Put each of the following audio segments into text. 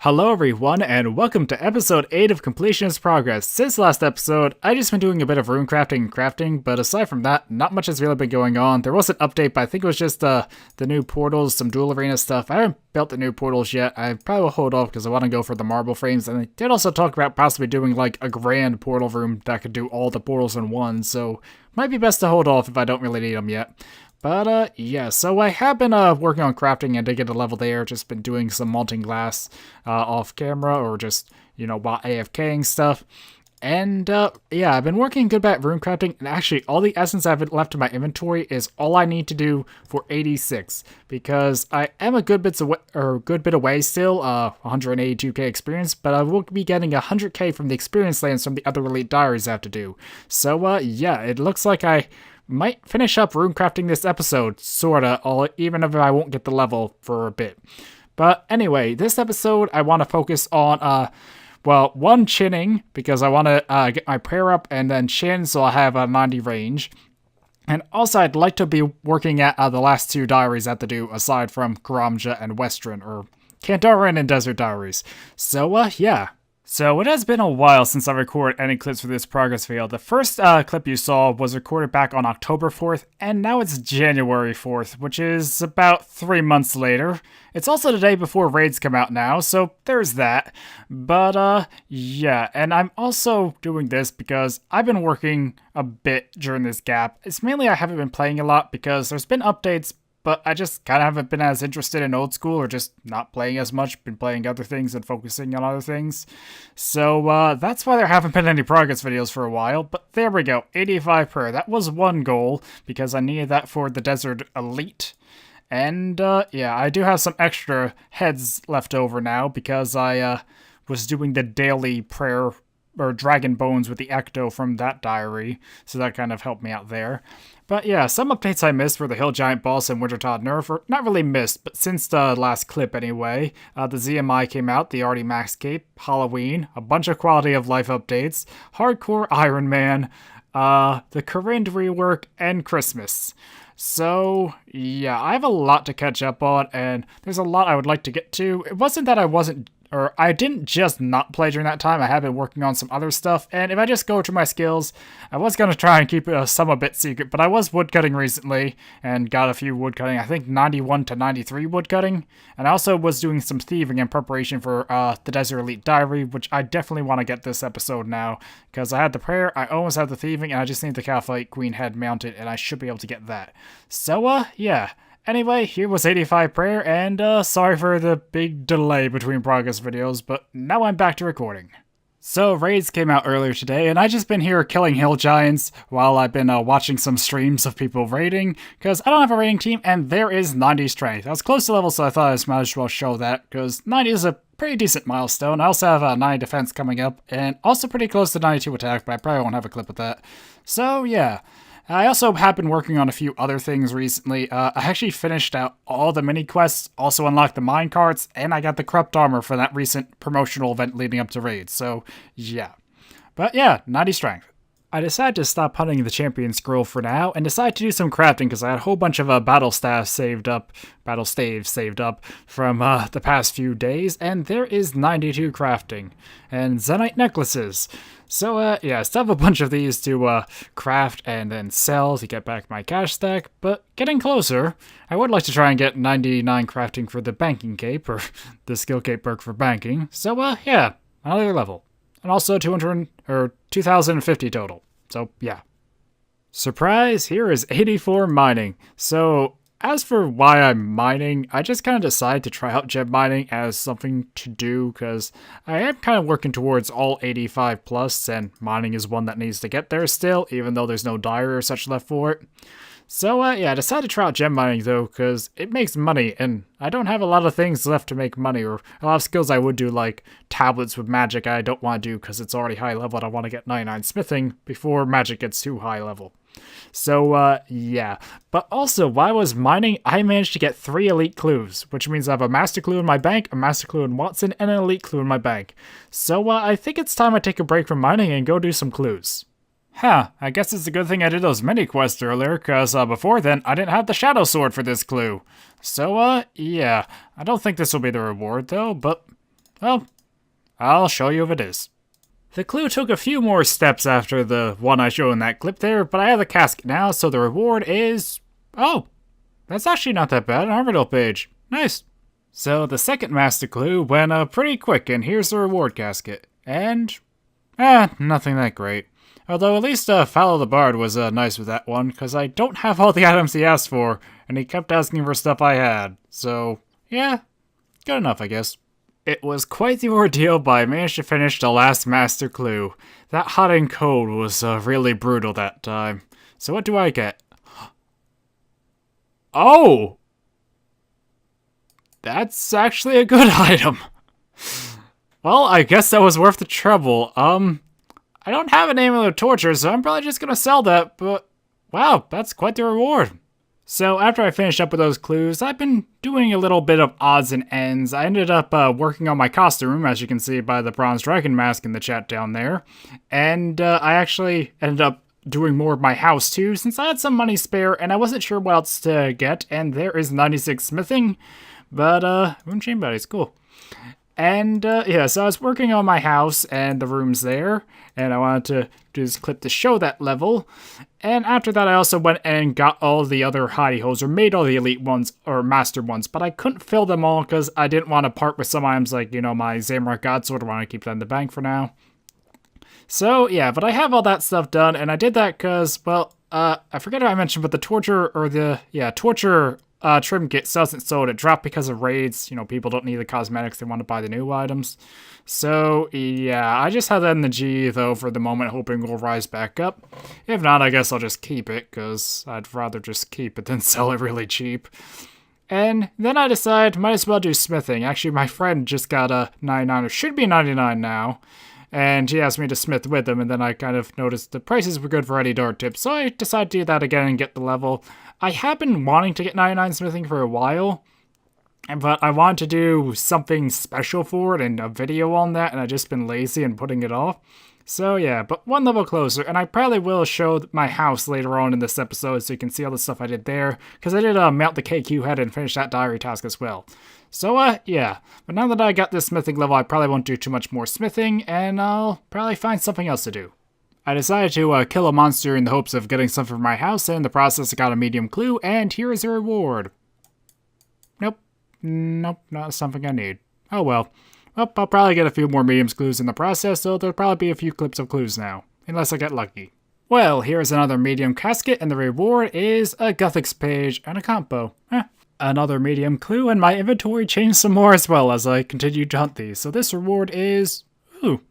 Hello everyone, and welcome to episode 8 of Completionist Progress. Since last episode, I've just been doing a bit of rune crafting and crafting, but aside from that, not much has really been going on. There was an update, but I think it was just the new portals, some dual arena stuff. I haven't built the new portals yet. I probably will hold off because I want to go for the marble frames, and they did also talk about possibly doing like a grand portal room that could do all the portals in one, so might be best to hold off if I don't really need them yet. But, yeah, so I have been working on crafting and to get a level there, just been doing some molten glass off camera or just, while AFKing stuff. And, yeah, I've been working good at rune crafting, and actually all the essence I've left in my inventory is all I need to do for 86, because I am a good bit away still, 182k experience, but I will be getting 100k from the experience lands from the other elite diaries I have to do. So, yeah, it looks like I might finish up rune crafting this episode, sorta, even if I won't get the level for a bit. But anyway, this episode I want to focus on, one, chinning, because I want to get my prayer up and then chin so I have a 90 range. And also I'd like to be working at the last two diaries I have to do, aside from Karamja and Western, or Kandarin and Desert Diaries. So, yeah. So it has been a while since I recorded any clips for this progress video. The first clip you saw was recorded back on October 4th, and now it's January 4th, which is about 3 months later. It's also the day before raids come out now, so there's that. But, yeah, and I'm also doing this because I've been working a bit during this gap. It's mainly I haven't been playing a lot because there's been updates, but I just kind of haven't been as interested in Old School, or just not playing as much, been playing other things and focusing on other things. So that's why there haven't been any progress videos for a while, but there we go, 85 prayer. That was one goal, because I needed that for the Desert Elite. And yeah, I do have some extra heads left over now, because I was doing the daily prayer, or Dragon Bones with the Ecto from that diary, so that kind of helped me out there. But yeah, some updates I missed were the Hill Giant Boss and Wintertod nerf, or not really missed, but since the last clip anyway. The ZMI came out, the Artie Max Cape, Halloween, a bunch of quality of life updates, Hardcore Iron Man, the Corinne rework, and Christmas. So, yeah, I have a lot to catch up on, and there's a lot I would like to get to. It wasn't that I didn't just not play during that time. I have been working on some other stuff, and if I just go to my skills, I was going to try and keep some a bit secret, but I was woodcutting recently, and got a few woodcutting, I think 91 to 93 woodcutting, and I also was doing some thieving in preparation for the Desert Elite Diary, which I definitely want to get this episode now, because I had the prayer, I almost have the thieving, and I just need the Catfight Queen head mounted, and I should be able to get that. So, yeah. Anyway, here was 85 prayer, and sorry for the big delay between progress videos, but now I'm back to recording. So, raids came out earlier today, and I just been here killing hill giants while I've been watching some streams of people raiding, because I don't have a raiding team, and there is 90 strength. I was close to level, so I thought I might as well show that, because 90 is a pretty decent milestone. I also have 90 defense coming up, and also pretty close to 92 attack, but I probably won't have a clip of that. So, yeah. I also have been working on a few other things recently. I actually finished out all the mini quests, also unlocked the mine carts, and I got the corrupt armor for that recent promotional event leading up to raids, so yeah. But yeah, 90 strength. I decided to stop hunting the champion scroll for now, and decided to do some crafting because I had a whole bunch of battle staves saved up from the past few days, and there is 92 crafting, and Zenite necklaces. So, yeah, I still have a bunch of these to craft and then sell to get back my cash stack, but getting closer. I would like to try and get 99 crafting for the banking cape, or the skill cape perk for banking. So, yeah, another level. And also 2,050 total. So, yeah. Surprise, here is 84 mining. So, as for why I'm mining, I just kind of decided to try out gem mining as something to do, because I am kind of working towards all 85 plus, and mining is one that needs to get there still, even though there's no diary or such left for it. So, yeah, I decided to try out gem mining, though, because it makes money, and I don't have a lot of things left to make money, or a lot of skills I would do, like tablets with magic I don't want to do because it's already high level, and I want to get 99 smithing before magic gets too high level. So, yeah. But also, while I was mining, I managed to get 3 elite clues, which means I have a master clue in my bank, a master clue in Watson, and an elite clue in my bank. So, I think it's time I take a break from mining and go do some clues. Huh, I guess it's a good thing I did those mini quests earlier, cause before then, I didn't have the Shadow Sword for this clue. So, yeah, I don't think this will be the reward though, but Well, I'll show you if it is. The clue took a few more steps after the one I showed in that clip there, but I have the casket now, so the reward is... Oh, that's actually not that bad, an Armadale page. Nice. So the second master clue went pretty quick, and here's the reward casket. And... nothing that great. Although at least Follow the Bard was nice with that one, because I don't have all the items he asked for, and he kept asking for stuff I had. So, yeah, good enough, I guess. It was quite the ordeal, but I managed to finish the last master clue. That hot and cold was really brutal that time. So what do I get? Oh! That's actually a good item. Well, I guess that was worth the trouble. I don't have a name of the torture, so I'm probably just gonna sell that, but wow, that's quite the reward. So after I finished up with those clues, I've been doing a little bit of odds and ends. I ended up working on my costume, as you can see by the bronze dragon mask in the chat down there. And I actually ended up doing more of my house too, since I had some money spare and I wasn't sure what else to get. And there is 96 smithing, but Rune Chain Body's cool. And yeah, so I was working on my house and the rooms there, and I wanted to do this clip to show that level. And after that, I also went and got all the other hidey holes, or made all the elite ones, or master ones, but I couldn't fill them all because I didn't want to part with some items like, you know, my Zamorak Godsword. I want to keep that in the bank for now. So yeah, but I have all that stuff done, and I did that because, well, I forget if I mentioned, but the torture, or the, yeah, torture trim kit doesn't sold. It dropped because of raids. You know, people don't need the cosmetics, they want to buy the new items. So yeah, I just have that in the G though for the moment, hoping it will rise back up. If not, I guess I'll just keep it, because I'd rather just keep it than sell it really cheap. And then I decided, might as well do smithing. Actually, my friend just got a 99, or should be 99 now. And he asked me to smith with him, and then I kind of noticed the prices were good for any dart tips, so I decided to do that again and get the level. I have been wanting to get 99 smithing for a while, but I wanted to do something special for it and a video on that, and I've just been lazy and putting it off. So yeah, but one level closer, and I probably will show my house later on in this episode so you can see all the stuff I did there, because I did mount the KQ head and finish that diary task as well. So yeah, but now that I got this smithing level, I probably won't do too much more smithing, and I'll probably find something else to do. I decided to kill a monster in the hopes of getting something for my house, and in the process I got a medium clue, and here is a reward. Nope, not something I need. Oh well. Well, I'll probably get a few more medium clues in the process, so there'll probably be a few clips of clues now, unless I get lucky. Well, here's another medium casket, and the reward is a Guthix page and a compo. Another medium clue, and my inventory changed some more as well as I continued to hunt these. So this reward is... ooh.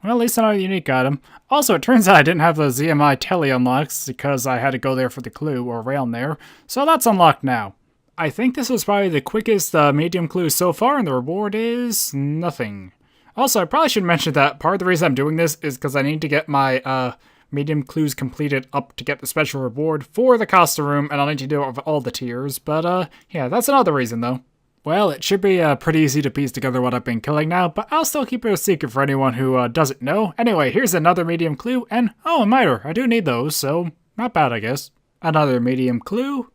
Well, at least another unique item. Also, it turns out I didn't have the ZMI Telly unlocks because I had to go there for the clue, or around there. So that's unlocked now. I think this was probably the quickest medium clue so far, and the reward is nothing. Also, I probably should mention that part of the reason I'm doing this is because I need to get my medium clues completed up to get the special reward for the Costa room, and I'll need to do it with all the tiers, but yeah, that's another reason though. Well, it should be pretty easy to piece together what I've been killing now, but I'll still keep it a secret for anyone who doesn't know. Anyway, here's another medium clue, and oh, a miter. I do need those, so not bad, I guess. Another medium clue.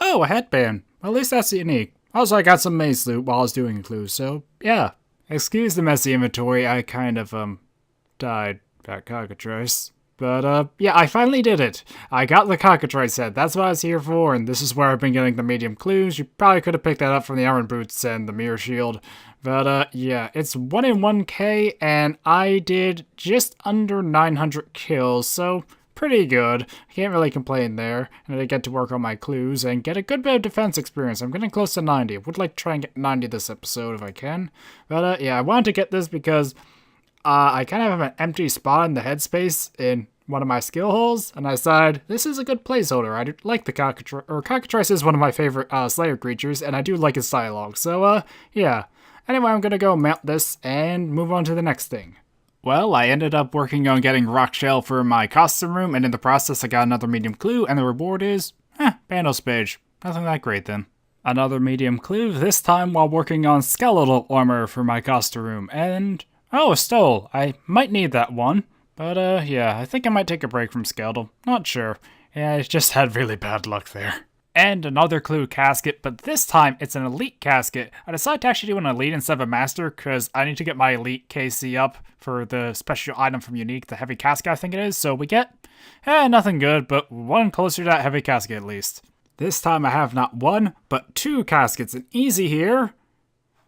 Oh, a headband. Well, at least that's unique. Also, I got some maze loot while I was doing the clues, so yeah. Excuse the messy inventory, I kind of, died that cockatrice. But, yeah, I finally did it. I got the cockatrice head. That's what I was here for, and this is where I've been getting the medium clues. You probably could have picked that up from the iron boots and the mirror shield. But, yeah, it's 1 in 1k, and I did just under 900 kills, so pretty good. I can't really complain there. And I get to work on my clues and get a good bit of defense experience. I'm getting close to 90. I would like to try and get 90 this episode if I can. But, yeah, I wanted to get this because I kind of have an empty spot in the headspace in one of my skill holes, and I decided this is a good placeholder. I do like the cockatrice, or cockatrice is one of my favorite Slayer creatures, and I do like his dialogue. So, yeah. Anyway, I'm gonna go mount this and move on to the next thing. Well, I ended up working on getting rock shell for my costume room, and in the process I got another medium clue, and the reward is, Bandos page. Nothing that great then. Another medium clue, this time while working on skeletal armor for my costume room, and oh, a stole. I might need that one. But, yeah, I think I might take a break from skeletal. Not sure. Yeah, I just had really bad luck there. And another clue casket, but this time it's an elite casket. I decided to actually do an elite instead of a master because I need to get my elite KC up for the special item from Unique, the heavy casket I think it is. So we get, nothing good, but one closer to that heavy casket at least. This time I have not one, but two caskets, and easy here.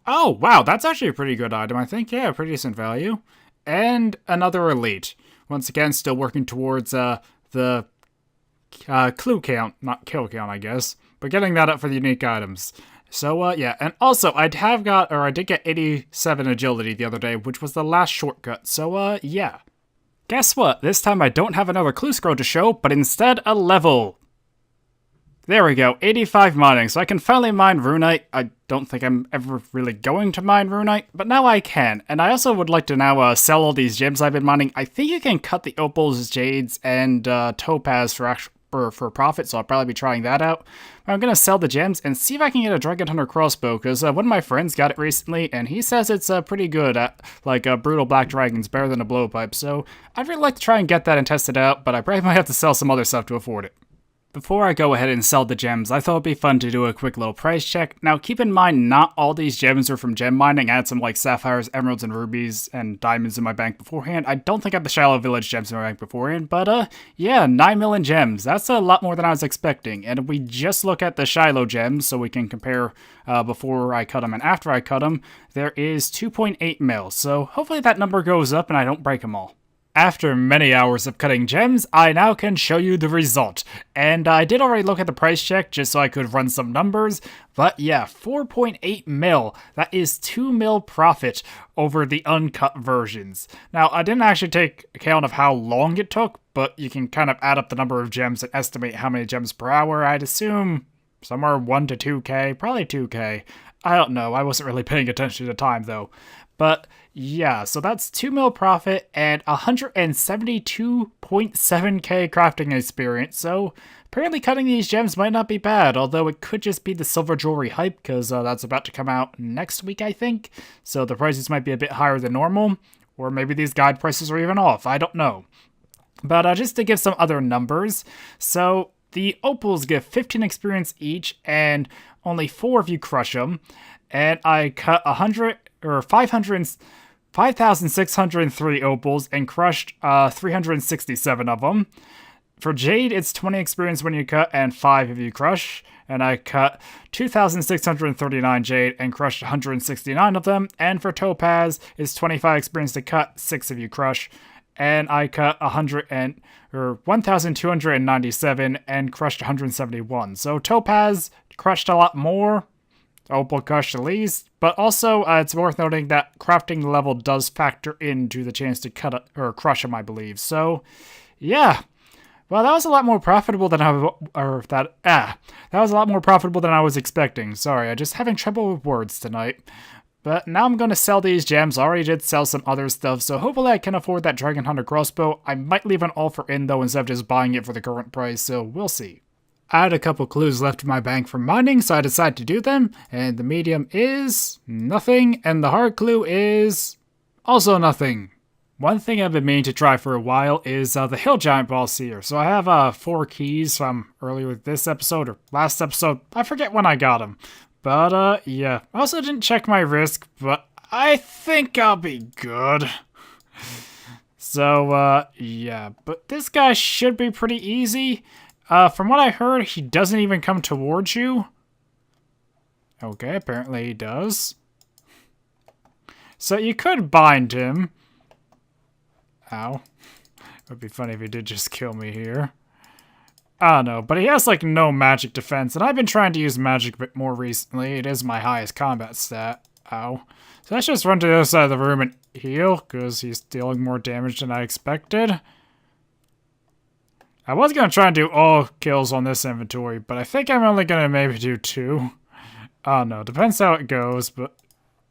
Oh, wow, that's actually a pretty good item, I think. Yeah, pretty decent value. And another elite. Once again, still working towards the clue count, not kill count, I guess. But getting that up for the unique items. So, yeah. And also, I did get 87 agility the other day, which was the last shortcut. So, yeah. Guess what? This time I don't have another clue scroll to show, but instead a level. There we go, 85 mining, so I can finally mine Runite. I don't think I'm ever really going to mine Runite, but now I can. And I also would like to now sell all these gems I've been mining. I think you can cut the opals, jades, and topaz for profit, so I'll probably be trying that out. I'm going to sell the gems and see if I can get a Dragon Hunter crossbow, because one of my friends got it recently, and he says it's pretty good at, like, brutal black dragons, better than a blowpipe, so I'd really like to try and get that and test it out, but I probably might have to sell some other stuff to afford it. Before I go ahead and sell the gems, I thought it'd be fun to do a quick little price check. Now, keep in mind, not all these gems are from gem mining. I had some like sapphires, emeralds, and rubies, and diamonds in my bank beforehand. I don't think I had the Shallow Village gems in my bank beforehand, but yeah, 9 million gems. That's a lot more than I was expecting. And if we just look at the Shiloh gems, so we can compare before I cut them and after I cut them, there is 2.8 mil. So hopefully that number goes up and I don't break them all. After many hours of cutting gems, I now can show you the result. And I did already look at the price check just so I could run some numbers, but yeah, 4.8 mil. That is 2 mil profit over the uncut versions. Now, I didn't actually take account of how long it took, but you can kind of add up the number of gems and estimate how many gems per hour. I'd assume somewhere 1 to 2k, probably 2k. I don't know, I wasn't really paying attention to the time though. But yeah, so that's 2 mil profit and 172.7k crafting experience. So apparently cutting these gems might not be bad, although it could just be the silver jewelry hype because that's about to come out next week, I think. So the prices might be a bit higher than normal, or maybe these guide prices are even off. I don't know. But just to give some other numbers, so the opals give 15 experience each and only 4 if you crush them. And I cut 5,603 opals and crushed 367 of them. For jade, it's 20 experience when you cut and 5 if you crush. And I cut 2,639 jade and crushed 169 of them. And for topaz, it's 25 experience to cut, 6 if you crush. And I cut 1,297 and crushed 171. So topaz crushed a lot more. Opal crushed the least, but also it's worth noting that crafting level does factor into the chance to cut or crush them, I believe. So, yeah. Well, that was a lot more profitable than that was a lot more profitable than I was expecting. Sorry, I'm just having trouble with words tonight. But now I'm going to sell these gems. I already did sell some other stuff, so hopefully I can afford that Dragon Hunter crossbow. I might leave an offer in, though, instead of just buying it for the current price, so we'll see. I had a couple clues left in my bank from mining, so I decided to do them, and the medium is nothing, and the hard clue is also nothing. One thing I've been meaning to try for a while is the Hill Giant Boss here. So I have 4 keys from earlier with this episode, or last episode, I forget when I got them. But yeah, I also didn't check my risk, but I think I'll be good. So yeah, but this guy should be pretty easy. From what I heard, he doesn't even come towards you. Okay, apparently he does. So you could bind him. Ow. It would be funny if he did just kill me here. I don't know, but he has like no magic defense, and I've been trying to use magic a bit more recently. It is my highest combat stat. Ow. So let's just run to the other side of the room and heal, because he's dealing more damage than I expected. I was going to try and do all kills on this inventory, but I think I'm only going to maybe do 2. I don't know, depends how it goes, but...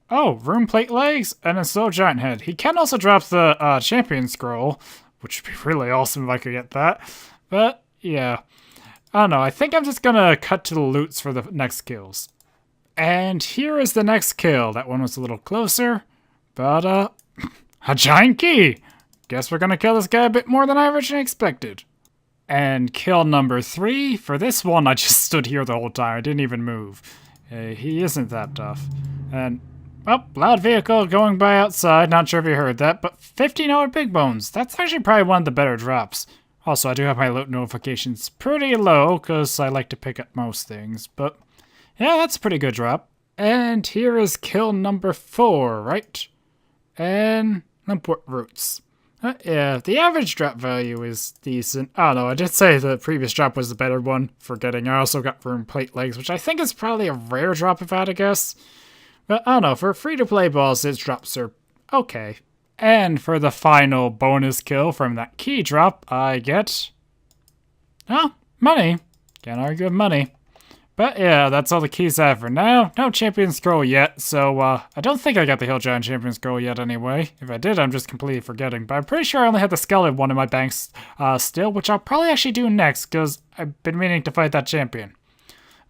Oh, rune plate legs and a slow giant head. He can also drop the champion scroll, which would be really awesome if I could get that. But, yeah. I don't know, I think I'm just going to cut to the loots for the next kills. And here is the next kill. That one was a little closer, but a giant key! Guess we're going to kill this guy a bit more than I originally expected. And kill number 3. For this one, I just stood here the whole time. I didn't even move. He isn't that tough. And, well, loud vehicle going by outside. Not sure if you heard that, but 15 big bones. That's actually probably one of the better drops. Also, I do have my loot notifications pretty low because I like to pick up most things. But, yeah, that's a pretty good drop. And here is kill number 4, right? And import roots. Yeah, the average drop value is decent. I don't know, I did say the previous drop was the better one. Forgetting I also got room plate legs, which I think is probably a rare drop if I had to guess. But I don't know, for free-to-play balls, its drops are okay. And for the final bonus kill from that key drop, I get... oh, money. Can't argue with money. But yeah, that's all the keys I have for now. No champion scroll yet, so I don't think I got the Hill Giant champion scroll yet anyway. If I did, I'm just completely forgetting. But I'm pretty sure I only had the skeleton one in my banks still, which I'll probably actually do next, because I've been meaning to fight that champion.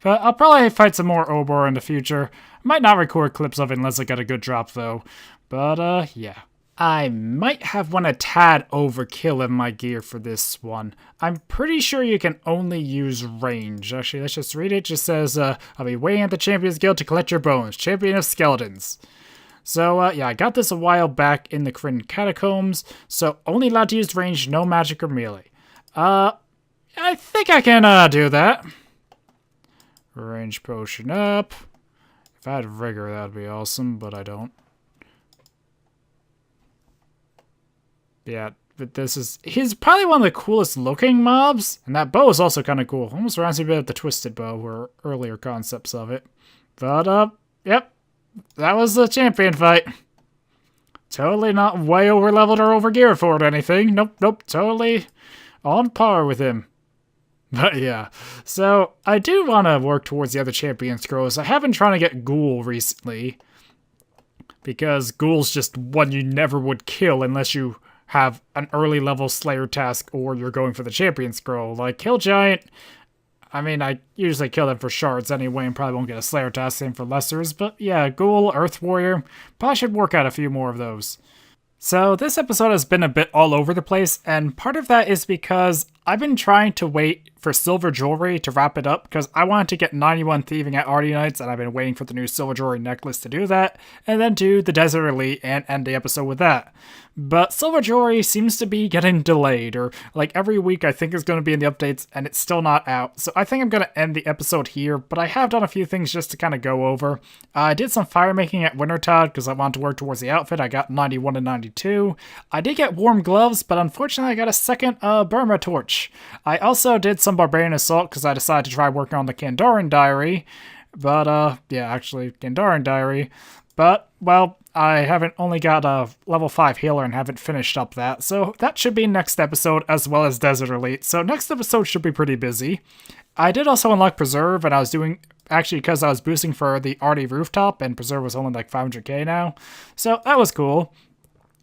But I'll probably fight some more Obor in the future. I might not record clips of it unless I get a good drop, though. But yeah. I might have one a tad overkill in my gear for this one. I'm pretty sure you can only use range. Actually, let's just read it. It just says, I'll be waiting at the Champions Guild to collect your bones. Champion of Skeletons. So, yeah, I got this a while back in the Kryn Catacombs. So, only allowed to use range, no magic or melee. I think I can, do that. Range potion up. If I had rigor, that'd be awesome, but I don't. Yeah, but he's probably one of the coolest looking mobs, and that bow is also kind of cool. Almost reminds me a bit of the Twisted Bow, or earlier concepts of it. But, yep, that was the champion fight. Totally not way over leveled or over geared for it or anything. Nope, totally on par with him. But yeah, so I do want to work towards the other champion scrolls. I have been trying to get Ghoul recently, because Ghoul's just one you never would kill unless you have an early level Slayer task or you're going for the champion scroll. Like Hill Giant, I mean, I usually kill them for shards anyway and probably won't get a Slayer task, same for Lessers, but yeah, Ghoul, Earth Warrior, probably should work out a few more of those. So this episode has been a bit all over the place, and part of that is because I've been trying to wait for silver jewelry to wrap it up, because I wanted to get 91 thieving at Arty Nights, and I've been waiting for the new silver jewelry necklace to do that, and then do the Desert Elite and end the episode with that. But silver jewelry seems to be getting delayed, or like every week I think is going to be in the updates, and it's still not out. So I think I'm going to end the episode here, but I have done a few things just to kind of go over. I did some fire making at Wintertide because I wanted to work towards the outfit. I got 91 and 92. I did get warm gloves, but unfortunately I got a second Burma torch. I also did some Barbarian Assault because I decided to try working on the Kandarian Diary. But, yeah, actually, Kandarian Diary. But, well, I haven't only got a level 5 healer and haven't finished up that. So that should be next episode as well as Desert Elite. So next episode should be pretty busy. I did also unlock Preserve, and I was doing... actually, because I was boosting for the Arty Rooftop, and Preserve was only like 500k now. So that was cool.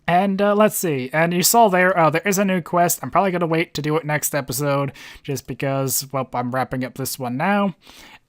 And let's see, and you saw there is a new quest. I'm probably going to wait to do it next episode, just because, well, I'm wrapping up this one now.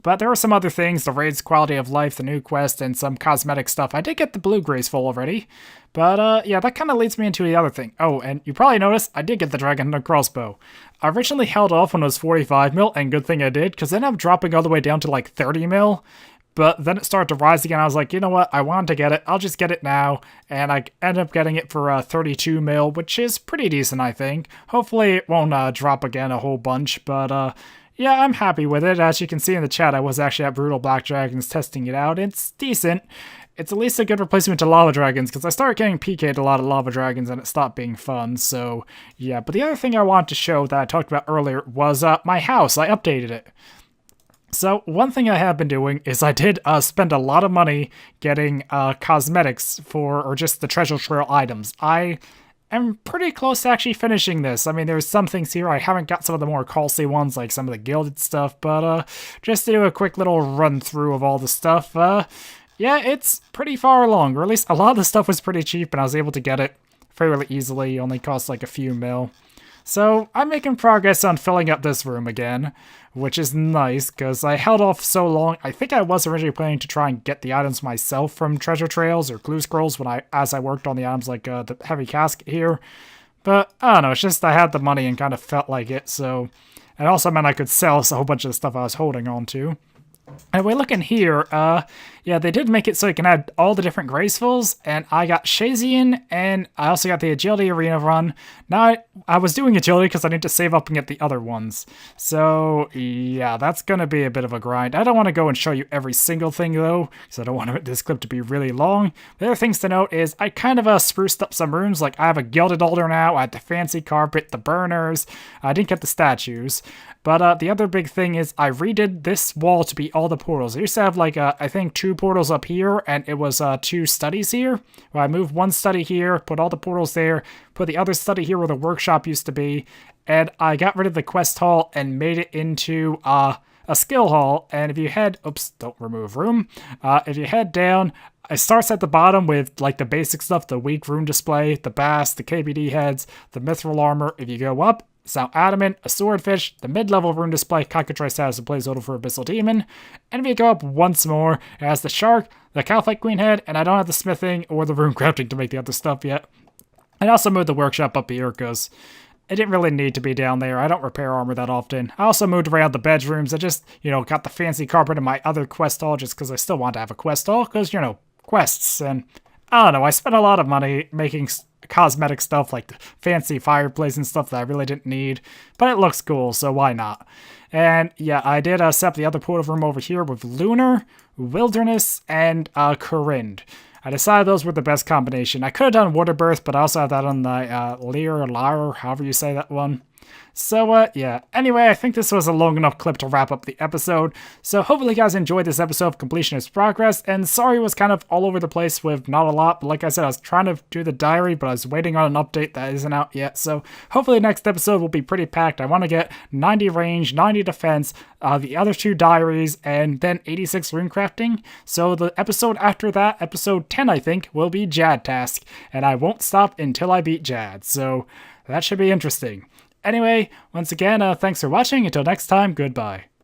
But there are some other things, the raid's quality of life, the new quest, and some cosmetic stuff. I did get the blue graceful already. But, yeah, that kind of leads me into the other thing. Oh, and you probably noticed, I did get the Dragon and Crossbow. I originally held off when it was 45 mil, and good thing I did, because then I'm dropping all the way down to like 30 mil. But then it started to rise again. I was like, you know what? I wanted to get it. I'll just get it now. And I ended up getting it for 32 mil, which is pretty decent, I think. Hopefully it won't drop again a whole bunch. But yeah, I'm happy with it. As you can see in the chat, I was actually at Brutal Black Dragons testing it out. It's decent. It's at least a good replacement to Lava Dragons, because I started getting PK'd a lot of Lava Dragons and it stopped being fun. So yeah, but the other thing I wanted to show that I talked about earlier was my house. I updated it. So, one thing I have been doing is I did spend a lot of money getting cosmetics or just the treasure trail items. I am pretty close to actually finishing this. I mean, there's some things here. I haven't got some of the more costly ones, like some of the gilded stuff, but just to do a quick little run through of all the stuff, yeah, it's pretty far along, or at least a lot of the stuff was pretty cheap, and I was able to get it fairly easily. It only cost like a few mil. So, I'm making progress on filling up this room again, which is nice, because I held off so long. I think I was originally planning to try and get the items myself from treasure trails or clue scrolls as I worked on the items like the heavy casket here. But I don't know, it's just I had the money and kind of felt like it, so it also meant I could sell a whole bunch of the stuff I was holding on to. Anyway, looking here, yeah, they did make it so you can add all the different Gracefuls, and I got Shazian, and I also got the Agility Arena run. Now, I was doing Agility because I need to save up and get the other ones. So, yeah, that's going to be a bit of a grind. I don't want to go and show you every single thing, though, because I don't want this clip to be really long. The other things to note is I kind of spruced up some rooms, like I have a Gilded Altar now, I had the Fancy Carpet, the Burners, I didn't get the statues. But the other big thing is I redid this wall to be all the portals. I used to have like, I think 2 portals up here, and it was 2 studies here. Where I moved 1 study here, put all the portals there, put the other study here where the workshop used to be, and I got rid of the quest hall and made it into a skill hall. And if you head, oops, don't remove room. If you head down, it starts at the bottom with like the basic stuff, the weak rune display, the bass, the KBD heads, the mithril armor. If you go up, Sound Adamant, a Swordfish, the mid-level rune display, Cockatrice status and placeholder for Abyssal Demon. And if you go up once more, it has the Shark, the Cowfight Queen head, and I don't have the smithing or the rune crafting to make the other stuff yet. I also moved the workshop up here because it didn't really need to be down there. I don't repair armor that often. I also moved around the bedrooms. I just, got the fancy carpet in my other quest hall just because I still want to have a quest hall because, quests. And I don't know, I spent a lot of money making cosmetic stuff like the fancy fireplace and stuff that I really didn't need, but it looks cool, so why not? And yeah, I did set up the other portal room over here with Lunar, Wilderness, and Corinne. I decided those were the best combination. I could have done Water Birth, but I also have that on the Lyre, however you say that one. So, yeah. Anyway, I think this was a long enough clip to wrap up the episode. So hopefully you guys enjoyed this episode of Completionist Progress. And sorry it was kind of all over the place with not a lot. But like I said, I was trying to do the diary, but I was waiting on an update that isn't out yet. So hopefully the next episode will be pretty packed. I want to get 90 range, 90 defense, the other 2 diaries, and then 86 rune crafting. So the episode after that, episode 10, I think, will be Jad Task. And I won't stop until I beat Jad. So that should be interesting. Anyway, once again, thanks for watching. Until next time, goodbye.